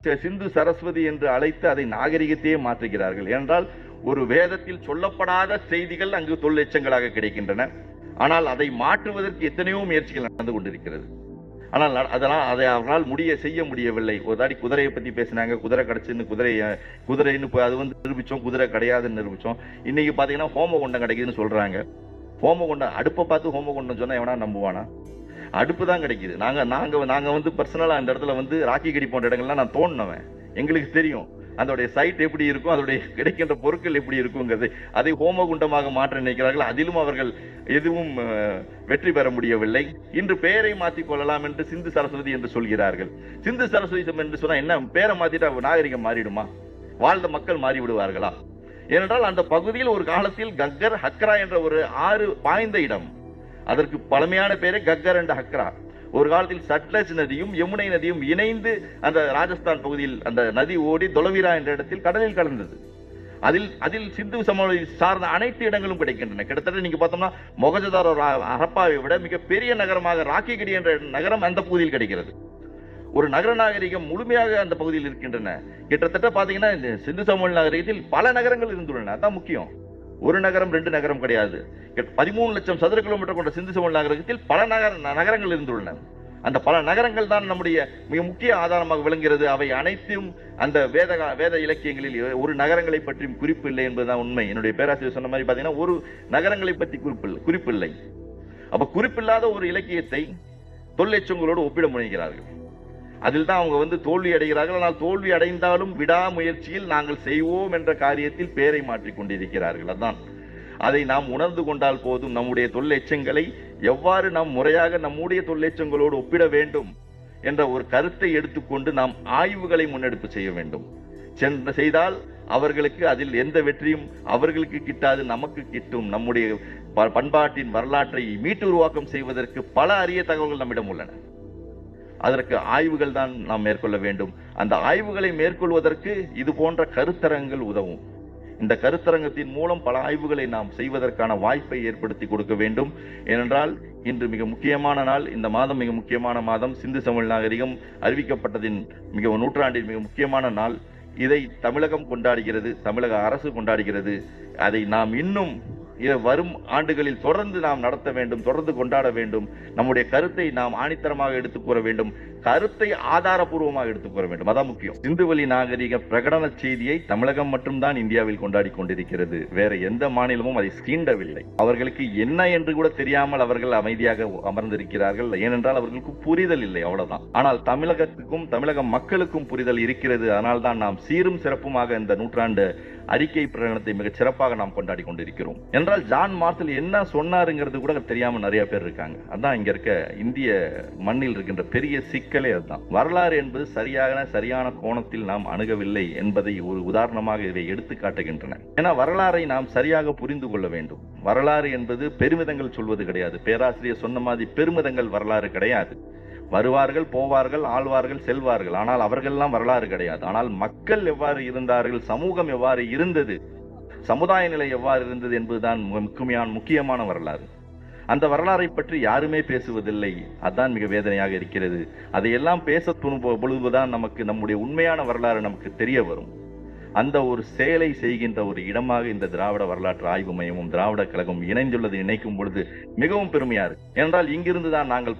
சிந்து சரஸ்வதி என்று அழைத்து அதை நாகரிகத்தையே மாற்றுகிறார்கள். ஏனென்றால் ஒரு வேதத்தில் சொல்லப்படாத செய்திகள் அங்கு தொல்லெச்சங்களாக கிடைக்கின்றன. ஆனால் அதை மாற்றுவதற்கு எத்தனையோ முயற்சிகள் நடந்து கொண்டிருக்கிறது. ஆனால் அதனால் அதை அவர்களால் செய்ய முடியவில்லை. ஒரு தாடி குதிரையை பத்தி பேசினாங்க, குதிரை கிடைச்சுன்னு குதிரைன்னு அது நிரூபிச்சோம், குதிரை கிடையாதுன்னு நிரூபிச்சோம். இன்னைக்கு பாத்தீங்கன்னா ஹோமகுண்டம் கிடைக்குதுன்னு சொல்றாங்க. ஹோமகுண்டம் அடுப்பை பார்த்து ஹோமகுண்டம் சொன்னா எவனா நம்புவானா? அடுப்பு தான் கிடைக்குது. நாங்க பர்சனலா அந்த இடத்துல ராக்கிகடி போன்ற இடங்கள்லாம் நான் தோணுனவன். எங்களுக்கு தெரியும் அதோடைய சைட் எப்படி இருக்கும், அதோடைய கிடைக்கின்ற பொருட்கள் எப்படி இருக்குங்கிறது. அதை ஹோமகுண்டமாக மாற்ற நினைக்கிறார்கள். அதிலும் அவர்கள் எதுவும் வெற்றி பெற முடியவில்லை. இன்று பெயரை மாற்றிக் கொள்ளலாம் என்று சிந்து சரஸ்வதி என்று சொல்கிறார்கள். சிந்து சரஸ்வதி என்று சொன்னா என்ன, பேரை மாத்திட்டா நாகரிகம் மாறிடுமா? வாழ்ந்த மக்கள் மாறிவிடுவார்களா? ஏனென்றால் அந்த பகுதியில் ஒரு காலத்தில் கக்கர் ஹக்ரா என்ற ஒரு ஆறு பாய்ந்த இடம். அதற்கு பழமையான பேரே கக்கர் அண்ட் ஹக்ரா. ஒரு காலத்தில் சட்லஜ் நதியும் யமுனை நதியும் இணைந்து அந்த ராஜஸ்தான் பகுதியில் அந்த நதி ஓடி தொலவீரா என்ற இடத்தில் கடலில் கலந்தது. அதில் சிந்து சமவெளி சார்ந்த அனைத்து இடங்களும் கிடைக்கின்றன. கிட்டத்தட்ட நீங்க பார்த்தோம்னா மொகஜதாரோ ஹரப்பாவை விட மிகப்பெரிய நகரமாக ராக்கிகடி என்ற நகரம் அந்த பகுதியில் கிடைக்கிறது. ஒரு நகர நாகரிகம் முழுமையாக அந்த பகுதியில் இருக்கின்றன. கிட்டத்தட்ட பாத்தீங்கன்னா இந்த சிந்து சமவெளி நாகரிகத்தில் பல நகரங்கள் இருந்துள்ளன. அதான் முக்கியம். ஒரு நகரம் 2 நகரம் கிடையாது. 13 லட்சம் சதுர கிலோமீட்டர் கொண்ட சிந்து சமவெளி நாகரிகத்தில் பல நகரங்கள் இருந்துள்ளன. அந்த பல நகரங்கள் தான் நம்முடைய மிக முக்கிய ஆதாரமாக விளங்குகிறது. அவை அனைத்தும் அந்த வேத இலக்கியங்களில் ஒரு நகரங்களை பற்றி குறிப்பு இல்லை என்பதுதான் உண்மை. என்னுடைய பேராசிரியர் சொன்ன மாதிரி பாத்தீங்கன்னா ஒரு நகரங்களை பற்றி குறிப்பில்லை. அப்ப குறிப்பில்லாத ஒரு இலக்கியத்தை தொல்லெச்சங்களோடு ஒப்பிட முனைகிறார்கள். அதில் தான் அவங்க தோல்வி அடைகிறார்கள். ஆனால் தோல்வி அடைந்தாலும் விடாமுயற்சியில் நாங்கள் செய்வோம் என்ற காரியத்தில் பெயரை மாற்றிக் கொண்டிருக்கிறார்கள். அதான் அதை நாம் உணர்ந்து கொண்டால் போதும். நம்முடைய தொல்லெச்சங்களை எவ்வாறு நாம் முறையாக நம்முடைய தொல்லெச்சங்களோடு ஒப்பிட வேண்டும் என்ற ஒரு கருத்தை எடுத்துக்கொண்டு நாம் ஆய்வுகளை முன்னெடுப்பு செய்ய வேண்டும். செய்தால் அவர்களுக்கு அதில் எந்த வெற்றியும் அவர்களுக்கு கிட்டாது, நமக்கு கிட்டும். நம்முடைய பண்பாட்டின் வரலாற்றை மீட்டு உருவாக்கம் செய்வதற்கு பல அரிய தகவல்கள் நம்மிடம் உள்ளன. அதற்கு ஆய்வுகள் தான் நாம் மேற்கொள்ள வேண்டும். அந்த ஆய்வுகளை மேற்கொள்வதற்கு இது போன்ற கருத்தரங்கள் உதவும். இந்த கருத்தரங்கத்தின் மூலம் பல ஆய்வுகளை நாம் செய்வதற்கான வாய்ப்பை ஏற்படுத்தி கொடுக்க வேண்டும். ஏனென்றால் இன்று மிக முக்கியமான நாள். இந்த மாதம் மிக முக்கியமான மாதம். சிந்து சமவெளி நாகரிகம் அறிவிக்கப்பட்டதின் நூற்றாண்டின் மிக முக்கியமான நாள். இதை தமிழகம் கொண்டாடுகிறது, தமிழக அரசு கொண்டாடுகிறது. அதை நாம் இன்னும் வரும் ஆண்டுகளில் தொடர்ந்து நாம் நடத்த வேண்டும், தொடர்ந்து கொண்டாட வேண்டும். நம்முடைய கருத்தை நாம் ஆணித்தரமாக எடுத்துக் கூற வேண்டும், கருத்தை ஆதாரபூர்வமாக எடுத்துக் கூற வேண்டும். அதான் முக்கியம். சிந்துவெளி நாகரிக பிரகடன செய்தியை தமிழகம் மட்டும்தான் இந்தியாவில் கொண்டாடி கொண்டிருக்கிறது. வேற எந்த மாநிலமும் அதை சீண்டவில்லை. அவர்களுக்கு என்ன என்று கூட தெரியாமல் அவர்கள் அமைதியாக அமர்ந்திருக்கிறார்கள். ஏனென்றால் அவர்களுக்கு புரிதல் இல்லை, அவ்வளவுதான். ஆனால் தமிழகத்துக்கும் தமிழக மக்களுக்கும் புரிதல் இருக்கிறது. அதனால் தான் நாம் சீரும் சிறப்புமாக இந்த நூற்றாண்டு அறிக்கை பிரகடனத்தை மிக சிறப்பாக நாம் கொண்டாடி கொண்டிருக்கிறோம். என்றால் ஜான் மார்சல் என்ன சொன்னாருங்கிறது கூட தெரியாம நிறைய பேர் இருக்காங்க. அதான் இங்க இருக்க இந்திய மண்ணில் இருக்கின்ற பெரிய சிக்கலே அதுதான். வரலாறு என்பது சரியான கோணத்தில் நாம் அணுகவில்லை என்பதை ஒரு உதாரணமாக இதை எடுத்து காட்டுகின்றன. ஏன்னா வரலாறை நாம் சரியாக புரிந்து கொள்ள வேண்டும். வரலாறு என்பது பெருமிதங்கள் சொல்வது கிடையாது. பேராசிரியர் சொன்ன மாதிரி பெருமிதங்கள் வரலாறு கிடையாது. வருவார்கள், போவார்கள், ஆழ்வார்கள், செல்வார்கள். ஆனால் அவர்கள்லாம் வரலாறு கிடையாது. ஆனால் மக்கள் எவ்வாறு இருந்தார்கள், சமூகம் எவ்வாறு இருந்தது, சமுதாய நிலை எவ்வாறு இருந்தது என்பதுதான் முக்கியமான வரலாறு. அந்த வரலாறை பற்றி யாருமே பேசுவதில்லை. அதுதான் மிக வேதனையாக இருக்கிறது. அதையெல்லாம் பேச பொழுதுதான் நமக்கு நம்முடைய உண்மையான வரலாறு நமக்கு தெரிய வரும். அந்த ஒரு செயலை செய்கின்ற ஒரு இடமாக இந்த திராவிட வரலாற்று ஆய்வு மையமும் திராவிட கழகம் இணைந்துள்ளது. இணைக்கும் பொழுது மிகவும் பெருமையா இருக்கு. ஏனென்றால் இங்கிருந்து தான் நாங்கள்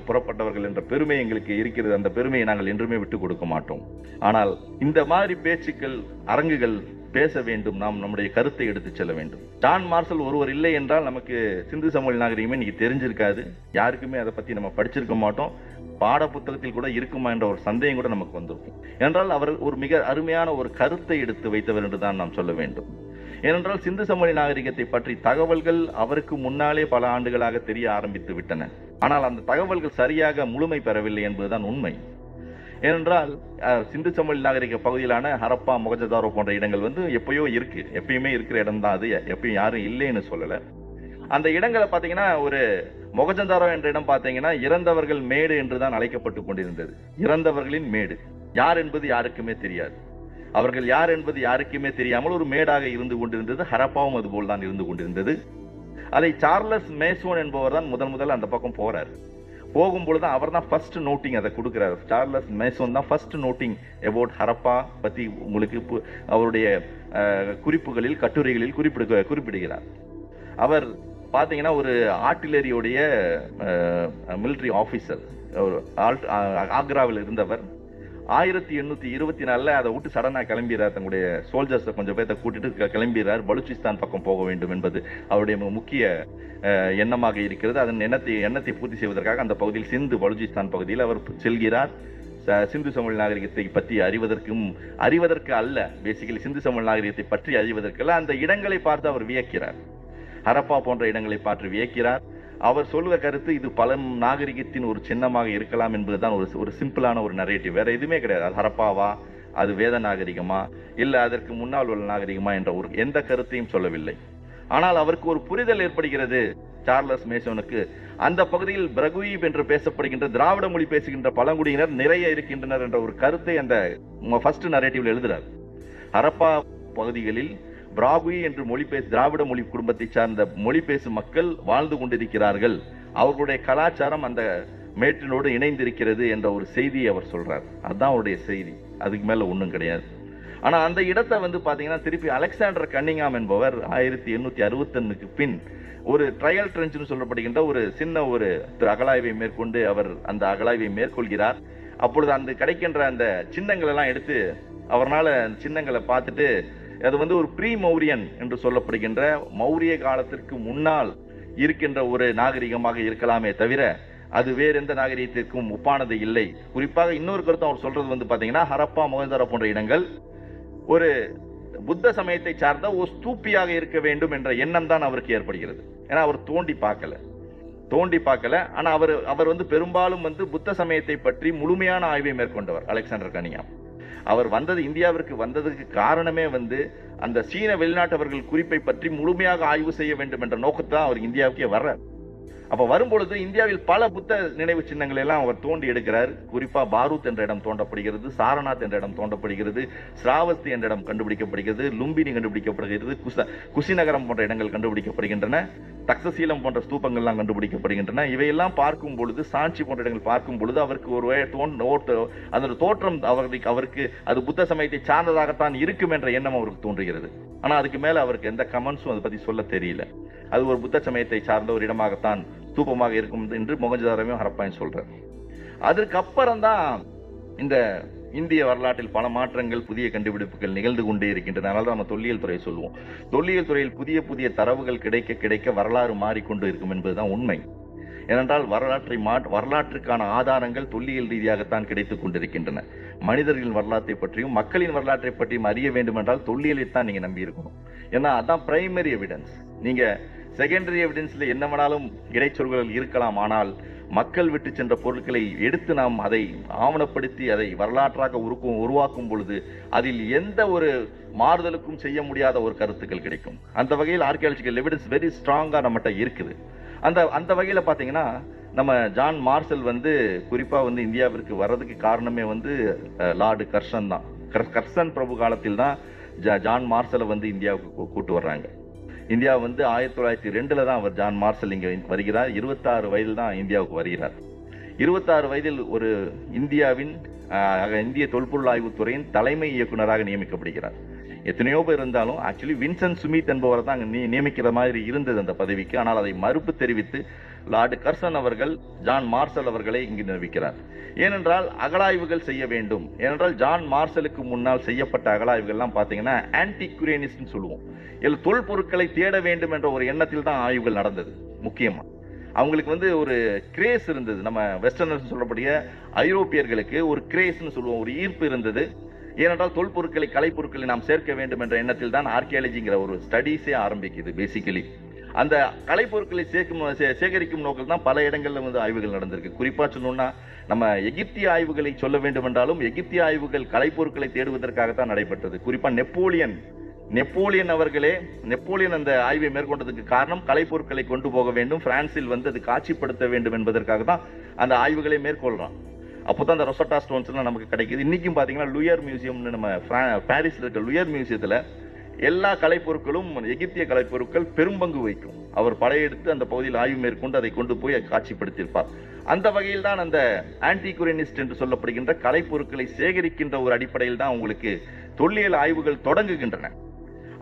புறப்பட்டவர்கள் என்ற பெருமை எங்களுக்கு இருக்கிறது. அந்த பெருமையை நாங்கள் என்றுமே விட்டுக் கொடுக்க மாட்டோம். ஆனால் இந்த மாதிரி பேச்சுக்கள், அரங்குகள் பேச வேண்டும். நாம் நம்முடைய கருத்தை எடுத்து செல்ல வேண்டும். ஜான் மார்சல் ஒருவர் இல்லை என்றால் நமக்கு சிந்து சமவெளி நாகரிகமே இன்னைக்கு தெரிஞ்சிருக்காது. யாருக்குமே அதை பத்தி நம்ம படிச்சிருக்க மாட்டோம். பாட புத்தகத்தில் கூட இருக்குமா என்ற ஒரு சந்தேகம் கூட நமக்கு வந்திருக்கும். என்றால் அவர் ஒரு மிக அருமையான ஒரு கருத்தை எடுத்து வைத்தவர் என்றுதான் நாம் சொல்ல வேண்டும். ஏனென்றால் சிந்து சமவெளி நாகரிகத்தை பற்றி தகவல்கள் அவருக்கு முன்னாலே பல ஆண்டுகளாக தெரிய ஆரம்பித்து விட்டன. ஆனால் அந்த தகவல்கள் சரியாக முழுமை பெறவில்லை என்பதுதான் உண்மை. ஏனென்றால் சிந்து சமவெளி நாகரிக பகுதியிலான ஹரப்பா, மொகஜதாரோ போன்ற இடங்கள் எப்பயோ இருக்கு. எப்பயுமே இருக்கிற இடம் தான் அது. எப்பயும் யாரும் இல்லைன்னு சொல்லல. அந்த இடங்களை பார்த்தீங்கன்னா ஒரு மொகஜதாரோ என்ற இடம் பார்த்தீங்கன்னா இறந்தவர்கள் மேடு என்றுதான் அழைக்கப்பட்டு கொண்டிருந்தது. இறந்தவர்களின் மேடு யார் என்பது யாருக்குமே தெரியாது. அவர்கள் யார் என்பது யாருக்குமே தெரியாமல் ஒரு மேடாக இருந்து கொண்டிருந்தது. ஹரப்பாவும் அதுபோல் தான் இருந்து கொண்டிருந்தது. அதை சார்லஸ் மேசோன் என்பவர் தான் முதல் அந்த பக்கம் போறாரு. போகும்பொழுது அவர் தான் ஃபர்ஸ்ட் நோட்டிங் அதை கொடுக்குறாரு. சார்லஸ் மேசன் தான் ஃபர்ஸ்ட் நோட்டிங் அபவுட் ஹரப்பா பற்றி உங்களுக்கு அவருடைய குறிப்புகளில் கட்டுரைகளில் குறிப்பிடுகிறார். அவர் பார்த்தீங்கன்னா ஒரு ஆர்ட்டிலரியோடைய மிலிட்ரி ஆஃபீஸர், ஆக்ராவில் இருந்தவர். 1824 அதை விட்டு சடனாக கிளம்பிடுறார். தன்னுடைய சோல்ஜர்ஸை கொஞ்சம் பேர்த்த கூட்டிட்டு கிளம்பிடுறார். பலுச்சிஸ்தான் பக்கம் போக வேண்டும் என்பது அவருடைய முக்கிய எண்ணமாக இருக்கிறது. அதன் எண்ணத்தை பூர்த்தி செய்வதற்காக அந்த பகுதியில் சிந்து பலுச்சிஸ்தான் பகுதியில் அவர் செல்கிறார். சிந்து சமவெளி நாகரிகத்தை பற்றி அறிவதற்கு அல்ல, பேசிக்கலி சிந்து சமவெளி நாகரிகத்தை பற்றி அறிவதற்கல்ல, அந்த இடங்களை பார்த்து அவர் வியக்கிறார். ஹரப்பா போன்ற இடங்களை பார்த்து வியக்கிறார். அவர் சொல்லுவ கருத்து இது பல நாகரிகத்தின் ஒரு சின்னமாக இருக்கலாம் என்பதுதான் ஒரு சிம்பிளான ஒரு நரேட்டிவ். வேற எதுவுமே கிடையாது. அது ஹரப்பாவா, அது வேத நாகரிகமா, இல்ல அதற்கு முன்னால் உள்ள நாகரிகமா என்ற ஒரு எந்த கருத்தையும் சொல்லவில்லை. ஆனால் அவருக்கு ஒரு புரிதல் ஏற்படுகிறது. சார்லஸ் மேசனுக்கு அந்த பகுதியில் பிரகுயீப் என்று பேசப்படுகின்ற திராவிட மொழி பேசுகின்ற பழங்குடியினர் நிறைய இருக்கின்றனர் என்ற ஒரு கருத்தை அந்த ஃபர்ஸ்ட் நரேட்டிவ்ல எழுதுறார். ஹரப்பா பகுதிகளில் பிராகுயி என்று திராவிட மொழி குடும்பத்தை சார்ந்த மொழி பேசும் மக்கள் வாழ்ந்து கொண்டிருக்கிறார்கள், அவர்களுடைய கலாச்சாரம் அந்த மேட்டினோடு இணைந்திருக்கிறது என்ற ஒரு செய்தியை அவர் சொல்றார். அதுதான் அவருடைய செய்தி, அதுக்கு மேல ஒன்றும் கிடையாது. ஆனா அந்த இடத்தை பாத்தீங்கன்னா திருப்பி அலெக்சாண்டர் கன்னிங்ஹாம் என்பவர் 1861 பின் ஒரு ட்ரையல் ட்ரெஞ்சுன்னு சொல்லப்படுகின்ற ஒரு சின்ன ஒரு அகழாய்வை மேற்கொண்டு அவர் அந்த அகழாய்வை மேற்கொள்கிறார். அப்பொழுது அந்த கிடைக்கின்ற அந்த சின்னங்கள் எல்லாம் எடுத்து அவரால் சின்னங்களை பார்த்துட்டு அது ஒரு ப்ரீ மௌரியன் என்று சொல்லப்படுகின்ற மௌரிய காலத்திற்கு முன்னால் இருக்கின்ற ஒரு நாகரிகமாக இருக்கலாமே தவிர அது வேற எந்த நாகரிகத்திற்கும் ஒப்பானது இல்லை. குறிப்பாக இன்னொரு கருத்து அவர் சொல்றது பாத்தீங்கன்னா ஹரப்பா மொஹஞ்சதாரோ போன்ற இடங்கள் ஒரு புத்த சமயத்தை சார்ந்த ஒரு ஸ்தூப்பியாக இருக்க வேண்டும் என்ற எண்ணம் தான் அவருக்கு ஏற்படுகிறது. ஏன்னா அவர் தோண்டி பார்க்கல. ஆனா அவர் பெரும்பாலும் புத்த சமயத்தை பற்றி முழுமையான ஆய்வை மேற்கொண்டவர் அலெக்சாண்டர் கன்னிங்ஹாம். அவர் இந்தியாவிற்கு வந்ததுக்கு காரணமே அந்த சீன வெளிநாட்டவர்கள் குறிப்பை பற்றி முழுமையாக ஆய்வு செய்ய வேண்டும் என்ற நோக்கத்தை தான் அவர் இந்தியாவுக்கே வர்றார். அப்ப வரும்பொழுது இந்தியாவில் பல புத்த நினைவு சின்னங்களை எல்லாம் அவர் தோண்டி எடுக்கிறார். குறிப்பா பாரூத் என்ற இடம் தோண்டப்படுகிறது, சாரநாத் என்ற இடம் தோண்டப்படுகிறது, ஸ்ராவஸ்தி என்ற இடம் கண்டுபிடிக்கப்படுகிறது, லும்பினி கண்டுபிடிக்கப்படுகிறது, குசிநகரம் போன்ற இடங்கள் கண்டுபிடிக்கப்படுகின்றன, தக்சசீலம் போன்ற ஸ்தூபங்கள்லாம் கண்டுபிடிக்கப்படுகின்றன. இவையெல்லாம் பார்க்கும் பொழுது, சாட்சி போன்ற இடங்கள் பார்க்கும் பொழுது அவருக்கு ஒரு அந்த தோற்றம் அவருக்கு அது புத்த சமயத்தை சார்ந்ததாகத்தான் இருக்கும் என்ற எண்ணம் அவருக்கு தோன்றுகிறது. ஆனா அதுக்கு மேல அவருக்கு எந்த கமெண்ட்ஸும் அதை பத்தி சொல்ல தெரியல. அது ஒரு புத்த சமயத்தை சார்ந்த ஒரு இடமாகத்தான் ஸ்தூபமாக இருக்கும் என்று மொஹஞ்சதாரோவையும் ஹரப்பாவையும் சொல்றார். அதற்கப்புறம் தான் இந்த இந்திய வரலாற்றில் பல மாற்றங்கள், புதிய கண்டுபிடிப்புகள் நிகழ்ந்து கொண்டே இருக்கின்றன. அதனால தான் நம்ம தொல்லியல் துறை சொல்லுவோம். தொல்லியல் துறையில் புதிய புதிய தரவுகள் கிடைக்க வரலாறு மாறிக்கொண்டு இருக்கும் என்பதுதான் உண்மை. ஏனென்றால் வரலாற்றுக்கான ஆதாரங்கள் தொல்லியல் ரீதியாகத்தான் கிடைத்துக் கொண்டிருக்கின்றன. மனிதர்களின் வரலாற்றை பற்றியும் மக்களின் வரலாற்றை பற்றியும் அறிய வேண்டும் என்றால் தொல்லியலை தான் நீங்க நம்பி இருக்கணும். ஏன்னா அதான் பிரைமரி எவிடன்ஸ். நீங்க செகண்டரி எவிடன்ஸ்ல என்ன வேணாலும் இடைச்சொல்கள் இருக்கலாம், ஆனால் மக்கள் விட்டு சென்ற பொருட்களை எடுத்து நாம் அதை ஆவணப்படுத்தி அதை வரலாற்றாக உருவாக்கும் பொழுது அதில் எந்த ஒரு மாறுதலுக்கும் செய்ய முடியாத ஒரு கருத்துக்கள் கிடைக்கும். அந்த வகையில் ஆர்கியாலஜிக்கல் எவிடன்ஸ் வெரி ஸ்ட்ராங்கா நம்மகிட்ட இருக்குது. அந்த வகையில பாத்தீங்கன்னா நம்ம ஜான் மார்சல் குறிப்பா இந்தியாவிற்கு வர்றதுக்கு காரணமே லார்டு கர்சன் தான். கர்சன் பிரபு காலத்தில் தான் ஜான் மார்சலை இந்தியாவுக்கு கூட்டு வர்றாங்க. இந்தியா 1902 தான் அவர் ஜான் மார்சல் இங்க வருகிறார். 26 வயதில் தான் இந்தியாவுக்கு வருகிறார். 26 வயதில் ஒரு இந்திய தொல்பொருள் ஆய்வுத்துறையின் தலைமை இயக்குநராக நியமிக்கப்படுகிறார். எத்தனையோ பேர் இருந்தாலும் ஆக்சுவலி வின்சென்ட் சுமித் என்பவர் தான் நியமிக்கிற மாதிரி இருந்தது அந்த பதவிக்கு. ஆனால் அதை மறுப்பு தெரிவித்து லார்டு கர்சன் அவர்கள் ஜான் மார்சல் அவர்களை இங்கு நியமிக்கிறார். ஏனென்றால் அகழாய்வுகள் செய்ய வேண்டும். ஏனென்றால் ஜான் மார்சலுக்கு முன்னால் செய்யப்பட்ட அகழாய்வுகள்லாம் பார்த்தீங்கன்னா ஆன்டிகுரேனிஸ்ட்னு சொல்லுவோம். இதில் தொல்பொருட்களை தேட வேண்டும் என்ற ஒரு எண்ணத்தில் தான் ஆய்வுகள் நடந்தது. முக்கியமா அவங்களுக்கு ஒரு கிரேஸ் இருந்தது. நம்ம வெஸ்டர்னர்ஸ் சொல்லக்கூடிய ஐரோப்பியர்களுக்கு ஒரு கிரேஸ்னு சொல்லுவோம், ஒரு ஈர்ப்பு இருந்தது. ஏனென்றால் தொல்பொருட்களை, கலைப்பொருட்களை நாம் சேர்க்க வேண்டும் என்ற எண்ணத்தில் தான் ஆர்கியாலஜிங்கிற ஒரு ஸ்டடீஸே ஆரம்பிக்குது. பேசிக்கலி அந்த கலைப்பொருட்களை சேகரிக்கும் நோக்கில் தான் பல இடங்கள்ல ஆய்வுகள் நடந்திருக்கு. குறிப்பா சொல்லணும்னா நம்ம எகிப்திய ஆய்வுகளை சொல்ல வேண்டும் என்றாலும் எகிப்திய ஆய்வுகள் கலைப்பொருட்களை தேடுவதற்காகத்தான் நடைபெற்றது. குறிப்பா நெப்போலியன் அவர்களே அந்த ஆய்வை மேற்கொண்டதுக்கு காரணம் கலைப்பொருட்களை கொண்டு போக வேண்டும், பிரான்சில் அது காட்சிப்படுத்த வேண்டும் என்பதற்காக தான் அந்த ஆய்வுகளை மேற்கொள்றான். அப்போதான் அந்த ரொசட்டா ஸ்டோன்ஸ் எல்லாம் நமக்கு கிடைக்குது. இன்னைக்கும் பாத்தீங்கன்னா லுயர் மியூசியம்னு நம்ம பாரிஸ்ல இருக்க லுயர் மியூசியத்துல எல்லா கலைப்பொருட்களும் எகிப்திய கலைப்பொருட்கள் பெரும்பங்கு வைக்கும். அவர் படையெடுத்து அந்த பகுதியில் ஆய்வு மேற்கொண்டு அதை கொண்டு போய் காட்சிப்படுத்தியிருப்பார். அந்த வகையில் தான் அந்த ஆன்டிகுரியனிஸ்ட் என்று சொல்லப்படுகின்ற கலைப்பொருட்களை சேகரிக்கின்ற ஒரு அடிப்படையில் தான் உங்களுக்கு தொல்லியல் ஆய்வுகள் தொடங்குகின்றன.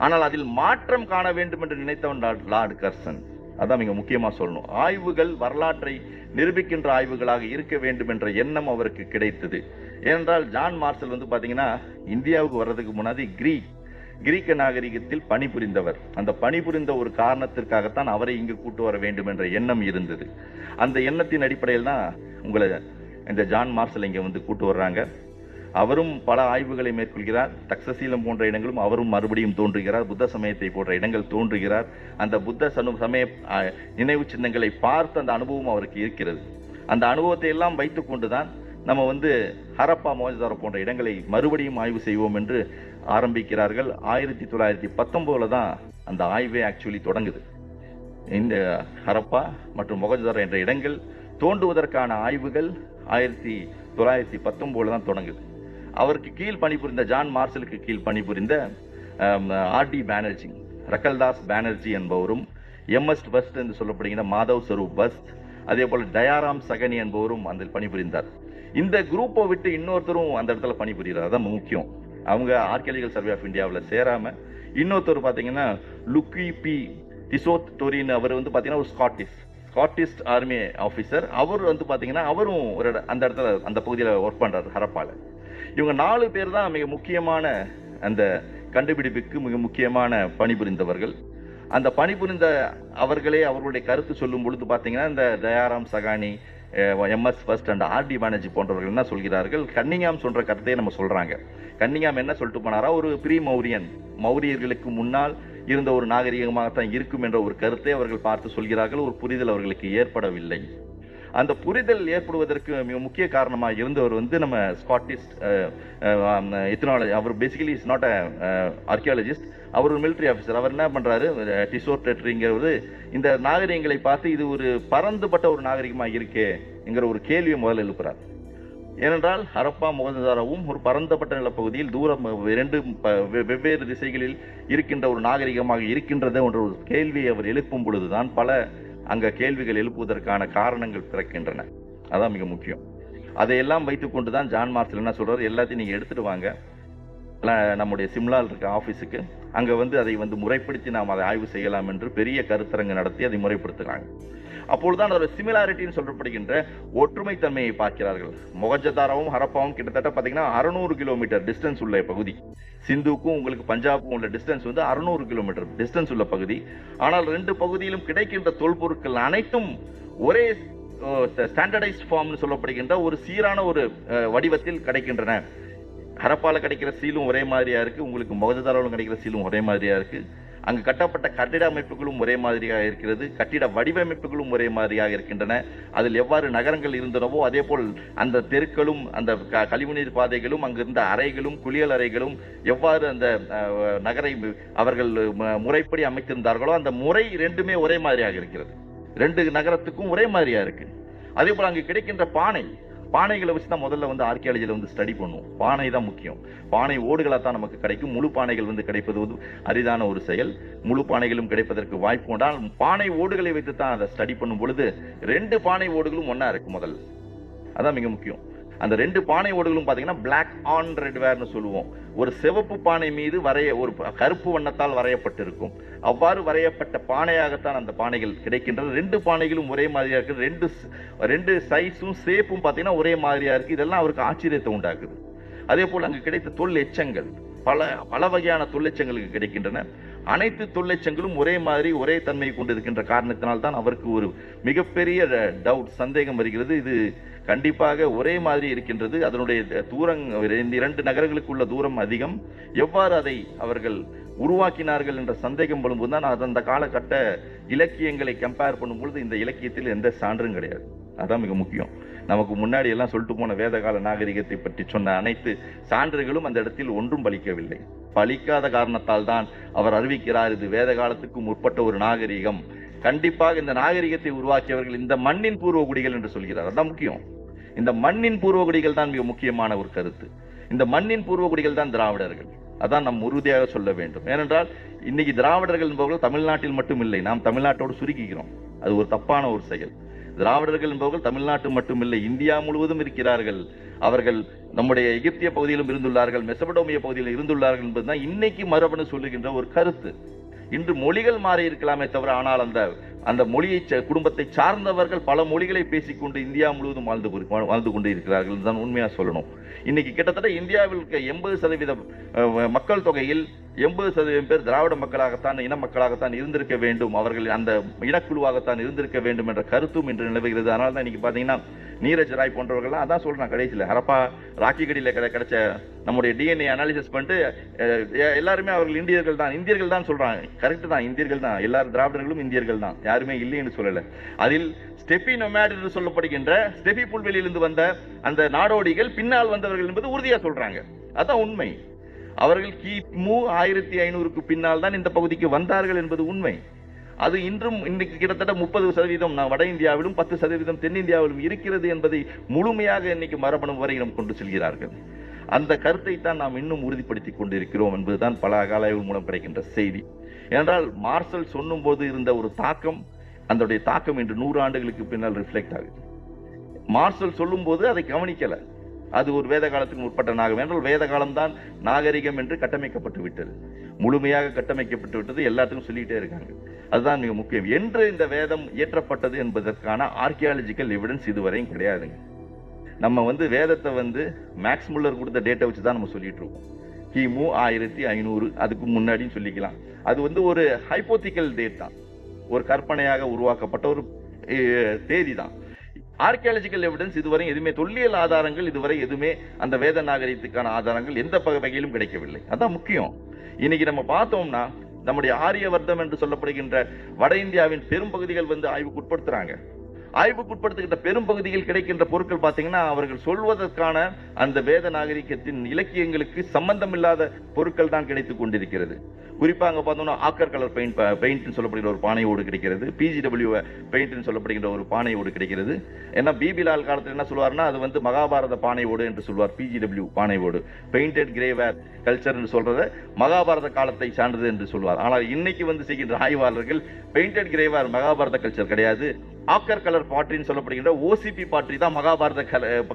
ஆனால் அதில் மாற்றம் காண வேண்டும் என்று நினைத்தவன் லார்ட் கர்சன். அதான் மிக முக்கியமா சொல்லணும். ஆய்வுகள் வரலாற்றை நிரூபிக்கின்ற ஆய்வுகளாக இருக்க வேண்டும் என்ற எண்ணம் அவருக்கு கிடைத்தது. ஏனென்றால் ஜான் மார்சல் பாத்தீங்கன்னா இந்தியாவுக்கு வர்றதுக்கு முன்னாடி கிரீக்க நாகரிகத்தில் பணிபுரிந்தவர். அந்த பணிபுரிந்த ஒரு காரணத்திற்காகத்தான் அவரை இங்கு கூட்டு வர வேண்டும் என்ற எண்ணம் இருந்தது. அந்த எண்ணத்தின் அடிப்படையில் தான் உங்களை இந்த ஜான் மார்சல் இங்க கூட்டு வர்றாங்க. அவரும் பல ஆய்வுகளை மேற்கொள்கிறார். தக்சசீலம் போன்ற இடங்களும் அவரும் மறுபடியும் தோன்றுகிறார். புத்த சமயத்தை போன்ற இடங்கள் தோன்றுகிறார். அந்த புத்த சமய நினைவு சின்னங்களை பார்த்து அந்த அனுபவம் அவருக்கு இருக்கிறது. அந்த அனுபவத்தை எல்லாம் வைத்துக் கொண்டுதான் நம்ம ஹரப்பா மொஹஞ்சதாரோ போன்ற இடங்களை மறுபடியும் ஆய்வு செய்வோம் என்று ஆரம்பிக்கிறார்கள். 1919 தான் அந்த ஆய்வே ஆக்சுவலி தொடங்குது. இந்த ஹரப்பா மற்றும் மொஹஞ்சதாரோ என்ற இடங்கள் தோண்டுவதற்கான ஆய்வுகள் 1919 தான் தொடங்குது. அவருக்கு கீழ் பணிபுரிந்த ஜான் மார்சலுக்கு கீழ் பணிபுரிந்த ஆர்டி பானர்ஜி, ரக்கல்தாஸ் பானர்ஜி என்பவரும், MS பஸ்ட் என்று சொல்லப்படுகிற மாதவ் ஸ்வரூப் பஸ்ட், அதே போல தயாராம் சகனி என்பவரும் அதில் பணிபுரிந்தார். இந்த குரூப்பை விட்டு இன்னொருத்தரும் அந்த இடத்துல பணிபுரிகிறார். அதான் முக்கியம். அவங்க ஆர்கியாலஜிக்கல் சர்வே ஆஃப் இந்தியாவில் சேராம இன்னொருத்தர் பார்த்தீங்கன்னா லுக்கி பி திசோத் டோரின், அவர் பார்த்தீங்கன்னா ஒரு ஸ்காட்டிஸ்ட் ஆர்மி ஆஃபீஸர். அவர் பார்த்தீங்கன்னா அவரும் ஒரு அந்த இடத்துல அந்த பகுதியில் ஒர்க் பண்றாரு ஹரப்பால. இவங்க 4 பேர் தான் மிக முக்கியமான அந்த கண்டுபிடிப்புக்கு மிக முக்கியமான பணிபுரிந்தவர்கள். அந்த பணிபுரிந்த அவர்களே அவர்களுடைய கருத்து சொல்லும் பொழுது பார்த்தீங்கன்னா இந்த Dayaram Sahni, MS first and RD Banerjee போன்றவர்கள் என்ன சொல்கிறார்கள், கன்னிங்ஹாம் சொல்ற கருத்தையே நம்ம சொல்றாங்க. கன்னிங்ஹாம் என்ன சொல்லிட்டு போனாரா, ஒரு மௌரியர்களுக்கு முன்னால் இருந்த ஒரு நாகரிகமாகத்தான் இருக்கும் என்ற ஒரு கருத்தை அவர்கள் பார்த்து சொல்கிறார்கள். ஒரு புரிதல் அவர்களுக்கு ஏற்படவில்லை. அந்த புரிதல் ஏற்படுவதற்கு மிக முக்கிய காரணமாக இருந்தவர் நம்ம ஸ்காட்டிஸ்ட் எத்னாலஜி. அவர் பேசிக்கலி இஸ் நாட் ஆர்கியாலஜிஸ்ட், அவர் ஒரு மிலிட்டரி ஆஃபீஸர். அவர் என்ன பண்றாரு, டிசோட் டெட்ரிங்கிறது இந்த நாகரிகங்களை பார்த்து இது ஒரு பரந்துபட்ட ஒரு நாகரிகமாக இருக்கே என்கிற ஒரு கேள்வியை முதல்ல எழுப்புறார். ஏனென்றால் ஹரப்பா மொஹஞ்சதாரோவும் ஒரு பரந்தப்பட்ட நிலப்பகுதியில் தூரம் 2 வெவ்வேறு திசைகளில் இருக்கின்ற ஒரு நாகரிகமாக இருக்கின்றது என்ற ஒரு கேள்வியை அவர் எழுப்பும் பொழுதுதான் பல அங்க கேள்விகள் எழுப்புவதற்கான காரணங்கள் பிறக்கின்றன. அதான் மிக முக்கியம். அதையெல்லாம் வைத்துக் கொண்டுதான் ஜான் மார்சல் என்ன சொல்றாரு, எல்லாத்தையும் நீங்க எடுத்துட்டு வாங்க நம்முடைய சிம்லால் இருக்க ஆபீஸுக்கு, அங்க அதை முறைப்படுத்தி நாம் அதை ஆய்வு செய்யலாம் என்று பெரிய கருத்தரங்கு நடத்தி அதை முறைப்படுத்துகிறாங்க. அப்பொழுதுதான் அதோட சிமிலாரிட்டின்னு சொல்லப்படுகின்ற ஒற்றுமை தன்மையை பார்க்கிறார்கள். மொஹஞ்சதாரோவும் ஹரப்பாவும் கிட்டத்தட்ட பாத்தீங்கன்னா 600 கிலோமீட்டர் டிஸ்டன்ஸ் உள்ள பகுதி. சிந்துக்கும் உங்களுக்கு பஞ்சாபுக்கும் உள்ள டிஸ்டன்ஸ் 600 கிலோமீட்டர் டிஸ்டன்ஸ் உள்ள பகுதி. ஆனால் 2 பகுதியிலும் கிடைக்கின்ற தொல்பொருட்கள் அனைத்தும் ஒரே ஸ்டாண்டர்டைஸ்ட் ஃபார்ம்னு சொல்லப்படுகின்ற ஒரு சீரான ஒரு வடிவத்தில் கிடைக்கின்றன. ஹரப்பால கிடைக்கிற சீலும் ஒரே மாதிரியா இருக்கு, உங்களுக்கு மொஹஞ்சதாரோவில் கிடைக்கிற சீலும் ஒரே மாதிரியா இருக்கு. அங்கு கட்டப்பட்ட கட்டிட அமைப்புகளும் ஒரே மாதிரியாக இருக்கிறது, கட்டிட வடிவமைப்புகளும் ஒரே மாதிரியாக இருக்கின்றன. அதில் எவ்வாறு நகரங்கள் இருந்தனவோ அதே போல் அந்த தெருக்களும் அந்த கழிவுநீர் பாதைகளும் அங்கிருந்த அறைகளும் குளியல் அறைகளும் எவ்வாறு அந்த நகரை அவர்கள் முறைப்படி அமைத்திருந்தார்களோ அந்த முறை 2மே ஒரே மாதிரியாக இருக்கிறது. 2 நகரத்துக்கும் ஒரே மாதிரியா இருக்கு. அதே போல அங்கு கிடைக்கின்ற பானைகளை வச்சு தான் முதல்ல ஆர்கியாலஜியில் ஸ்டடி பண்ணுவோம். பானை தான் முக்கியம். பானை ஓடுகளாக தான் நமக்கு கிடைக்கும். முழு பானைகள் கிடைப்பது அரிதான ஒரு செயல். முழு பானைகளும் கிடைப்பதற்கு வாய்ப்பு உண்டால் பானை ஓடுகளை வைத்து தான் அதை ஸ்டடி பண்ணும் பொழுது 2 பானை ஓடுகளும் ஒன்னா இருக்கு முதல்ல. அதான் மிக முக்கியம். அந்த 2 பானை ஓடுகளும் பாத்தீங்கன்னா பிளாக் ஆன் ரெட் வேர்னு சொல்லுவோம். ஒரு சிவப்பு பானை மீது ஒரு கருப்பு வண்ணத்தால் வரையப்பட்டிருக்கும். அவ்வாறு வரையப்பட்ட பானையாகத்தான் அந்த பானைகள் கிடைக்கின்றது. 2 பானைகளும் ஒரே மாதிரியா இருக்கு. 2 சைஸும் ஷேப்பும் பாத்தீங்கன்னா ஒரே மாதிரியா இருக்கு. இதெல்லாம் அவருக்கு ஆச்சரியத்தை உண்டாக்குது. அதே போல் அங்கு கிடைத்த தொல் எச்சங்கள் பல வகையான தொல்லெச்சங்களுக்கு கிடைக்கின்றன. அனைத்து தொல்லெச்சங்களும் ஒரே மாதிரி ஒரே தன்மை கொண்டிருக்கின்ற காரணத்தினால் தான் அவருக்கு ஒரு மிகப்பெரிய சந்தேகம் வருகிறது. இது கண்டிப்பாக ஒரே மாதிரி இருக்கின்றது. அதனுடைய தூரம் 2 நகரங்களுக்கு உள்ள தூரம் அதிகம். எவ்வாறு அதை அவர்கள் உருவாக்கினார்கள் என்ற சந்தேகம் படும்போது தான் அந்த காலகட்ட இலக்கியங்களை கம்பேர் பண்ணும்பொழுது இந்த இலக்கியத்தில் எந்த சான்றும் கிடையாது. அதான் மிக முக்கியம். நமக்கு முன்னாடி எல்லாம் சொல்லிட்டு போன வேதகால நாகரிகத்தை பற்றி சொன்ன அனைத்து சான்றுகளும் அந்த இடத்தில் ஒன்றும் பலிக்கவில்லை. பலிக்காத காரணத்தால் தான் அவர் அறிவிக்கிறார், இது வேத காலத்துக்கு முற்பட்ட ஒரு நாகரிகம். கண்டிப்பாக இந்த நாகரிகத்தை உருவாக்கியவர்கள் இந்த மண்ணின் பூர்வகுடிகள் என்று சொல்கிறார். அதான் முக்கியம். இந்த மண்ணின் பூர்வகுடிகள் தான் மிக முக்கியமான ஒரு கருத்து. இந்த மண்ணின் பூர்வகுடிகள் தான் திராவிடர்கள். அதான் நாம் உறுதியாக சொல்ல வேண்டும். ஏனென்றால் இன்னைக்கு திராவிடர்கள் என்பவர்கள் தமிழ்நாட்டில் மட்டும் இல்லை, நாம் தமிழ்நாட்டோடு சுருக்கிக்கிறோம். அது ஒரு தப்பான ஒரு செயல். திராவிடர்கள் என்பவர்கள் தமிழ்நாட்டு மட்டுமில்லை, இந்தியா முழுவதும் இருக்கிறார்கள். அவர்கள் நம்முடைய எகிப்திய பகுதியிலும் இருந்துள்ளார்கள், மெசபடோமிய பகுதியில் இருந்துள்ளார்கள் என்பதுதான் இன்னைக்கு மரபணு சொல்லுகின்ற ஒரு கருத்து. இன்று மொழிகள் மாறி இருக்கலாமே தவிர, ஆனால் அந்த மொழியை குடும்பத்தை சார்ந்தவர்கள் பல மொழிகளை பேசிக்கொண்டு இந்தியா முழுவதும் வாழ்ந்து கொண்டு இருக்கிறார்கள் தான் உண்மையா சொல்லணும். இன்னைக்கு கிட்டத்தட்ட இந்தியாவில் 80% மக்கள் தொகையில் 80% பேர் திராவிட மக்களாகத்தான், இன மக்களாகத்தான் இருந்திருக்க வேண்டும், அவர்கள் அந்த இனக்குழுவாகத்தான் இருந்திருக்க வேண்டும் என்ற கருத்தும் இன்று நிலவுகிறது. அதனால தான் இன்னைக்கு பாத்தீங்கன்னா நீரஜ் ராய் போன்றவர்கள்லாம் அதான் சொல்றாங்க, கடைசியில் ஹரப்பா ராக்கி கடியில் கிடைச்ச நம்முடைய டிஎன்ஏ அனாலிசிஸ் பண்ணிட்டு எல்லாருமே அவர்கள் இந்தியர்கள் தான் சொல்றாங்க. கரெக்ட் தான், இந்தியர்கள் தான், எல்லாரும் திராவிடர்களும் இந்தியர்கள் தான், யாருமே இல்லை என்று சொல்லல. அதில் ஸ்டெபி நொமேட் என்று சொல்லப்படுகின்ற ஸ்டெபி புல்வெளியிலிருந்து வந்த அந்த நாடோடிகள் பின்னால் வந்தவர்கள் என்பது உறுதியா சொல்றாங்க. அதான் உண்மை. அவர்கள் கிமு 1500க்கு பின்னால் தான் இந்த பகுதிக்கு வந்தார்கள் என்பது உண்மை. அது இன்றும் இன்னைக்கு கிட்டத்தட்ட 30% வட இந்தியாவிலும் 10% தென்னிந்தியாவிலும் இருக்கிறது என்பதை முழுமையாக இன்னைக்கு மரபணு வரையிடம் கொண்டு செல்கிறார்கள். அந்த கருத்தை தான் நாம் இன்னும் உறுதிப்படுத்திக் கொண்டிருக்கிறோம் என்பதுதான் பல ஆய்வு மூலம் கிடைக்கின்ற செய்தி. ஏனென்றால் மார்சல் சொன்னும் போது இருந்த ஒரு தாக்கம், அதனுடைய தாக்கம் இன்று 100 ஆண்டுகளுக்கு பின்னால் ரிஃப்ளெக்ட் ஆகுது. மார்சல் சொல்லும் போது அதை கவனிக்கல, அது ஒரு வேத காலத்துக்கு முற்பட்ட நாகம் என்றால் வேத காலம்தான் நாகரிகம் என்று கட்டமைக்கப்பட்டு விட்டது, முழுமையாக கட்டமைக்கப்பட்டு விட்டது. எல்லாத்துக்கும் சொல்லிட்டே இருக்காங்க. அதுதான் மிக முக்கியம். என்று இந்த வேதம் இயற்றப்பட்டது என்பதற்கான ஆர்கியாலஜிக்கல் எவிடன்ஸ் இதுவரையும் கிடையாதுங்க. நம்ம வேதத்தை மேக்ஸ் முல்லர் கொடுத்த டேட்டை வச்சு தான் நம்ம சொல்லிட்டு இருக்கோம். கிமு 1500 அதுக்கு முன்னாடியும் சொல்லிக்கலாம். அது ஒரு ஹைப்போதிக்கல் டேட் தான், ஒரு கற்பனையாக உருவாக்கப்பட்ட ஒரு தேதி தான். ஆர்கியாலஜிக்கல் எவிடன்ஸ் இதுவரை எதுவுமே, தொல்லியல் ஆதாரங்கள் இதுவரை எதுவுமே அந்த வேத நாகரிகத்துக்கான ஆதாரங்கள் எந்த வகையிலும் கிடைக்கவில்லை. அதான் முக்கியம். இன்னைக்கு நம்ம பார்த்தோம்னா நம்முடைய ஆரியவர்த்தம் என்று சொல்லப்படுகின்ற வட இந்தியாவின் பெரும் பகுதிகள் ஆய்வுக்கு உட்படுத்துறாங்க. ஆய்வுக்கு உட்படுத்துகின்ற பெரும் பகுதியில் கிடைக்கின்ற பொருட்கள் பார்த்தீங்கன்னா அவர்கள் சொல்வதற்கான அந்த வேத நாகரிகத்தின் இலக்கியங்களுக்கு சம்பந்தம் இல்லாத பொருட்கள் தான் கிடைத்துக் கொண்டிருக்கிறது. குறிப்பா அங்க பார்த்தோம்னா ஆக்கர் கலர் பெயிண்ட் சொல்லப்படுகிற ஒரு பானையோடு கிடைக்கிறது, பிஜிடபிள்யூ பெயிண்ட் சொல்லப்படுகின்ற ஒரு பானையோடு கிடைக்கிறது. ஏன்னா பிபிலால் காலத்தில் என்ன சொல்வார்னா அது மகாபாரத பானையோடு என்று சொல்வார். பிஜிடபிள்யூ பானையோடு, பெயிண்டட் கிரேவேர் கல்ச்சர் என்று சொல்றத மகாபாரத காலத்தை சார்ந்தது என்று சொல்வார். ஆனால் இன்னைக்கு செய்கின்ற ஆய்வாளர்கள் பெயிண்டட் கிரேவேர் மகாபாரத கல்ச்சர் கிடையாது, ஆக்கர் கலர் பாட்ரின்னு சொல்லப்படுகின்ற ஓசிபி பாட்ரி தான் மகாபாரத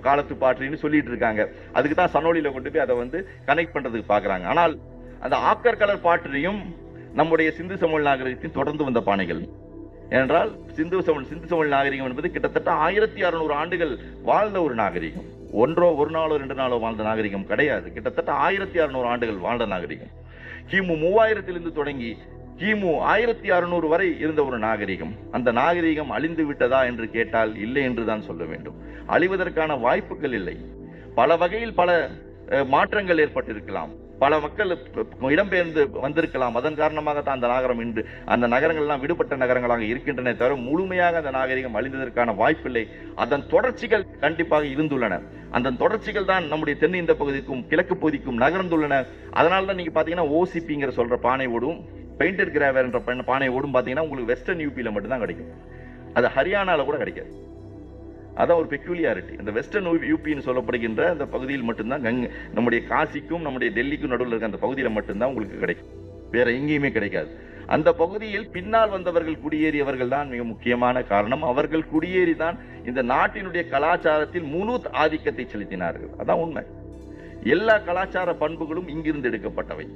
காலத்து பாட்ரின்னு சொல்லிட்டு இருக்காங்க. அதுக்கு தான் சனோலியில கொண்டு போய் அதை கனெக்ட் பண்றதுக்கு பாக்குறாங்க. ஆனால் அந்த ஆக்கர் கலர் பாட்டரியும் நம்முடைய சிந்து சமவெளி நாகரிகத்தின் தொடர்ந்து வந்த பானைகள். ஏனென்றால் சிந்து சமவெளி நாகரிகம் என்பது கிட்டத்தட்ட 1600 ஆண்டுகள் வாழ்ந்த ஒரு நாகரிகம். ஒரு நாளோ 2 நாளோ வாழ்ந்த நாகரிகம் கிடையாது. கிட்டத்தட்ட 1600 ஆண்டுகள் வாழ்ந்த நாகரிகம். கிமு 3000 தொடங்கி கிமு 1600 வரை இருந்த ஒரு நாகரிகம். அந்த நாகரிகம் அழிந்து விட்டதா என்று கேட்டால் இல்லை என்று தான் சொல்ல வேண்டும். அழிவதற்கான வாய்ப்புகள் இல்லை. பல வகையில் பல மாற்றங்கள் ஏற்பட்டிருக்கலாம், பல மக்கள் இடம்பெயர்ந்து வந்திருக்கலாம். அதன் காரணமாகத்தான் அந்த நாகரம் இன்று அந்த நகரங்கள் எல்லாம் விடுபட்ட நகரங்களாக இருக்கின்றன தவிர முழுமையாக அந்த நாகரிகம் அழிந்ததற்கான வாய்ப்பில்லை. அதன் தொடர்ச்சிகள் கண்டிப்பாக இருந்துள்ளன. அந்த தொடர்ச்சிகள் தான் நம்முடைய தென்னிந்திய பகுதிக்கும் கிழக்கு பகுதிக்கும் நகர்ந்துள்ளன. அதனால தான் நீங்க பாத்தீங்கன்னா ஓசிபிங்கிற சொல்ற பானை ஓடும், பெயிண்டட் கிராவேர் என்ற பானை ஓடும் பாத்தீங்கன்னா உங்களுக்கு வெஸ்டர்ன் யூபியில மட்டும்தான் கிடைக்கும். அது ஹரியானால கூட கிடைக்காது. அதான் ஒரு பெக்யூலியாரிட்டி. அந்த வெஸ்டர்ன் யூபின்னு சொல்லப்படுகின்ற அந்த பகுதியில் மட்டும்தான், நம்முடைய காசிக்கும் நம்முடைய டெல்லிக்கும் நடுவில் இருக்க அந்த பகுதியில் மட்டும்தான் உங்களுக்கு கிடைக்கும், வேற எங்கேயுமே கிடைக்காது. அந்த பகுதியில் பின்னால் வந்தவர்கள் குடியேறியவர்கள் தான் மிக முக்கியமான காரணம். அவர்கள் குடியேறி தான் இந்த நாட்டினுடைய கலாச்சாரத்தில் முழு ஆதிக்கத்தை செலுத்தினார்கள். அதான் உண்மை. எல்லா கலாச்சார பண்புகளும் இங்கிருந்து எடுக்கப்பட்டவை.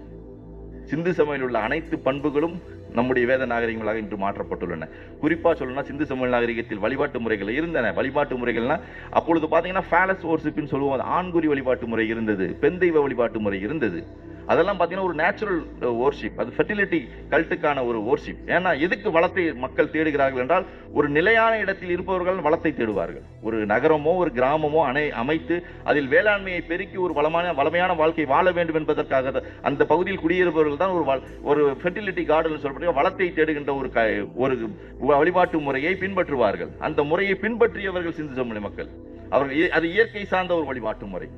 சிந்து சமவெளியில் உள்ள அனைத்து பண்புகளும் நம்முடைய வேத நாகரிகங்களாக இன்று மாற்றப்பட்டுள்ளன. குறிப்பா சொல்லணும்னா சிந்து சமவெளி நாகரிகத்தில் வழிபாட்டு முறைகள் இருந்தன. வழிபாட்டு முறைகள்னா அப்பொழுது பாத்தீங்கன்னா ஃபேலஸ் வொர்ஷிப்னு சொல்லுவோம். ஆண்குறி வழிபாட்டு முறை இருந்தது, பெண் தெய்வ வழிபாட்டு முறை இருந்தது. அதெல்லாம் பாத்தீங்கன்னா ஒரு நேச்சுரல் வொர்ஷிப், அது ஃபெர்டிலிட்டி கல்ட்டுக்கான ஒரு வொர்ஷிப். ஏன்னா எதுக்கு வளத்தை மக்கள் தேடுகிறார்கள் என்றால் ஒரு நிலையான இடத்தில் இருப்பவர்கள் வளத்தை தேடுவார்கள். ஒரு நகரமோ ஒரு கிராமமோ அமைத்து அதில் வேளாண்மையை பெருக்கி ஒரு வளமையான வாழ்க்கை வாழ வேண்டும் என்பதற்காக அந்த பகுதியில் குடியேறுபவர்கள் தான் ஒரு ஃபெர்டிலிட்டி கார்டன் சொல்லப்படுகிற வளத்தை தேடுகின்ற ஒரு வழிபாட்டு முறையை பின்பற்றுவார்கள். அந்த முறையை பின்பற்றியவர்கள் சிந்து சமவெளி மக்கள். அவர்கள் அது இயற்கை சார்ந்த ஒரு வழிபாட்டு முறை.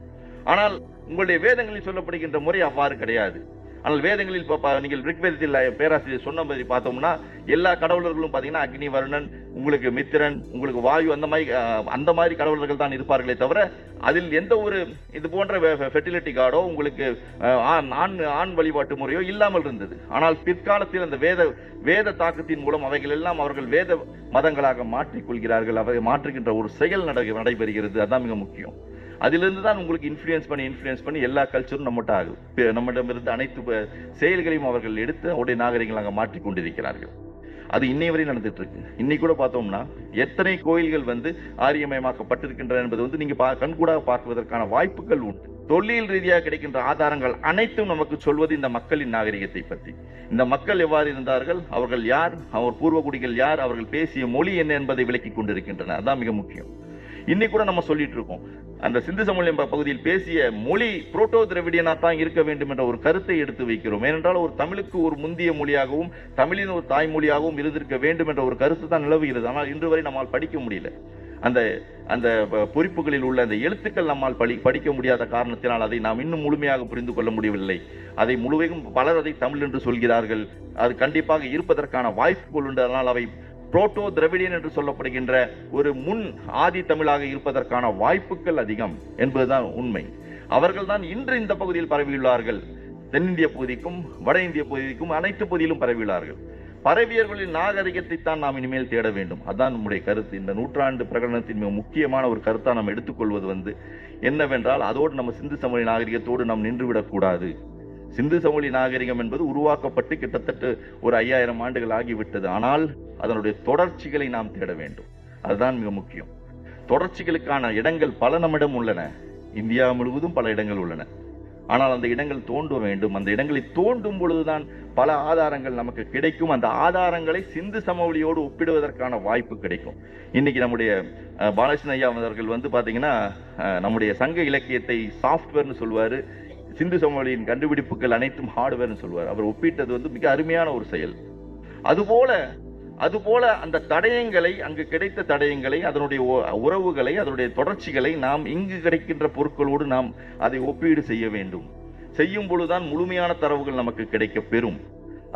ஆனால் உங்களுடைய வேதங்களில் சொல்லப்படுகின்ற முறை அவ்வாறு கிடையாது. ஆனால் வேதங்களில் நீங்கள் ரிக்வேதத்தில் பேராசிரியர் சொன்ன மாதிரி பார்த்தோம்னா எல்லா கடவுளர்களும் பார்த்தீங்கன்னா அக்னி, வருணன், உங்களுக்கு மித்திரன், உங்களுக்கு வாயு, அந்த மாதிரி கடவுளர்கள் தான் இருப்பார்களே தவிர அதில் எந்த ஒரு இது போன்ற ஃபெர்டிலிட்டி கார்டோ உங்களுக்கு ஆண் வழிபாட்டு முறையோ இல்லாமல் இருந்தது. ஆனால் பிற்காலத்தில் அந்த வேத தாக்கத்தின் மூலம் அவைகள் எல்லாம் அவர்கள் வேத மதங்களாக மாற்றிக்கொள்கிறார்கள். அவை மாற்றுகின்ற ஒரு செயல் நடைபெறுகிறது. அதான் மிக முக்கியம். அதிலிருந்து தான் உங்களுக்கு இன்ஃப்ளூயன்ஸ் பண்ணி எல்லா கல்ச்சரும் நம்மிடமிருந்து அனைத்து செயல்களையும் அவர்கள் எடுத்து அவருடைய நாகரிகங்களாக மாற்றிக் கொண்டிருக்கிறார்கள். அது இன்னை வரை நடந்துட்டு இருக்கு. இன்னைக்கு கூட பார்த்தோம்னா எத்தனை கோயில்கள் ஆரியமயமாக்கப்பட்டிருக்கின்றன என்பது நீங்க கண்கூடாக பார்ப்பதற்கான வாய்ப்புகள் உண்டு. தொல்லியல் ரீதியாக கிடைக்கின்ற ஆதாரங்கள் அனைத்தும் நமக்கு சொல்வது இந்த மக்களின் நாகரிகத்தை பற்றி. இந்த மக்கள் எவ்வாறு இருந்தார்கள், அவர்கள் யார், அவர் பூர்வகுடிகள் யார், அவர்கள் பேசிய மொழி என்ன என்பதை விளக்கி கொண்டிருக்கின்றன. அதான் மிக முக்கியம். இன்னைக்கு கூட நம்ம சொல்லிட்டு இருக்கோம், அந்த சிந்து சமவெளி பகுதியில் பேசிய மொழி புரோட்டோ திராவிடியனா தான் இருக்க வேண்டும் என்ற ஒரு கருத்தை எடுத்து வைக்கிறோம். ஏனென்றால் ஒரு தமிழுக்கு ஒரு முந்திய மொழியாகவும் தமிழின் ஒரு தாய்மொழியாகவும் இருந்திருக்க வேண்டும் என்ற ஒரு கருத்து தான் நிலவுகிறது. ஆனால் இன்று வரை நம்மால் படிக்க முடியல. அந்த பொறிப்புகளில் உள்ள அந்த எழுத்துக்கள் நம்மால் படிக்க முடியாத காரணத்தினால் அதை நாம் இன்னும் முழுமையாக புரிந்து கொள்ள முடியவில்லை. அதை முழுவதும் பலர் அதை தமிழ் என்று சொல்கிறார்கள். அது கண்டிப்பாக இருப்பதற்கான வாய்ப்புகள் உண்டு. அதனால் அவை புரோட்டோ திராவிடியன் என்று சொல்லப்படுகின்ற ஒரு முன் ஆதி தமிழாக இருப்பதற்கான வாய்ப்புகள் அதிகம் என்பதுதான் உண்மை. அவர்கள் தான் இன்று இந்த பகுதியில் பரவியுள்ளார்கள். தென்னிந்திய பகுதிக்கும் வட இந்திய பகுதிக்கும் அனைத்து பகுதியிலும் பரவியுள்ளார்கள். பரவியர்களின் நாகரிகத்தை தான் நாம் இனிமேல் தேட வேண்டும். அதான் நம்முடைய கருத்து. இந்த நூற்றாண்டு பிரகடனத்தின் மிக முக்கியமான ஒரு கருத்தா நாம் எடுத்துக்கொள்வது என்னவென்றால், அதோடு நம்ம சிந்து சமவெளி நாகரிகத்தோடு நாம் நின்றுவிடக்கூடாது. சிந்து சமவெளி நாகரிகம் என்பது உருவாக்கப்பட்டு கிட்டத்தட்ட ஒரு 5000 ஆண்டுகள் ஆகிவிட்டது. ஆனால் அதனுடைய தொடர்ச்சிகளை நாம் தேட வேண்டும். அதுதான் மிக முக்கியம். தொடர்ச்சிகளுக்கான இடங்கள் பல நம்மிடம் உள்ளன. இந்தியா முழுவதும் பல இடங்கள் உள்ளன. ஆனால் அந்த இடங்கள் தோண்ட வேண்டும். அந்த இடங்களை தோண்டும் பொழுதுதான் பல ஆதாரங்கள் நமக்கு கிடைக்கும். அந்த ஆதாரங்களை சிந்து சமவெளியோடு ஒப்பிடுவதற்கான வாய்ப்பு கிடைக்கும். இன்னைக்கு நம்முடைய பாலகிருஷ்ண ஐயா அவர்கள் பாத்தீங்கன்னா நம்முடைய சங்க இலக்கியத்தை சாஃப்ட்வேர்னு சொல்வாரு, சிந்து சமவெளியின் கண்டுபிடிப்புகள் அனைத்தும் ஹார்ட்வேர்னு சொல்வார். அவர் ஒப்பிட்டது மிக அருமையான ஒரு செயல். அதுபோல அந்த தடயங்களை, அங்கு கிடைத்த தடயங்களை, அதனுடைய உறவுகளை, அதனுடைய தொடர்ச்சிகளை நாம் இங்கு கிடைக்கின்ற பொருட்களோடு நாம் அதை ஒப்பீடு செய்ய வேண்டும். செய்யும் பொழுதுதான் முழுமையான தரவுகள் நமக்கு கிடைக்க பெறும்.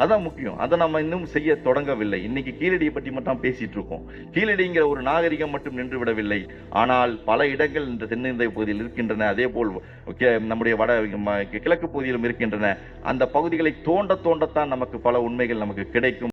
அதான் முக்கியம். அதை நம்ம இன்னும் செய்ய தொடங்கவில்லை. இன்னைக்கு கீழடியை பற்றி மட்டும் பேசிட்டு இருக்கோம். கீழடிங்கிற ஒரு நாகரிகம் மட்டும் நின்று விடவில்லை. ஆனால் பல இடங்கள் இந்த தென்னிந்திய பகுதியில் இருக்கின்றன. அதே போல் நம்முடைய கிழக்கு பகுதியிலும் இருக்கின்றன. அந்த பகுதிகளை தோண்டத்தான் நமக்கு பல உண்மைகள் நமக்கு கிடைக்கும்.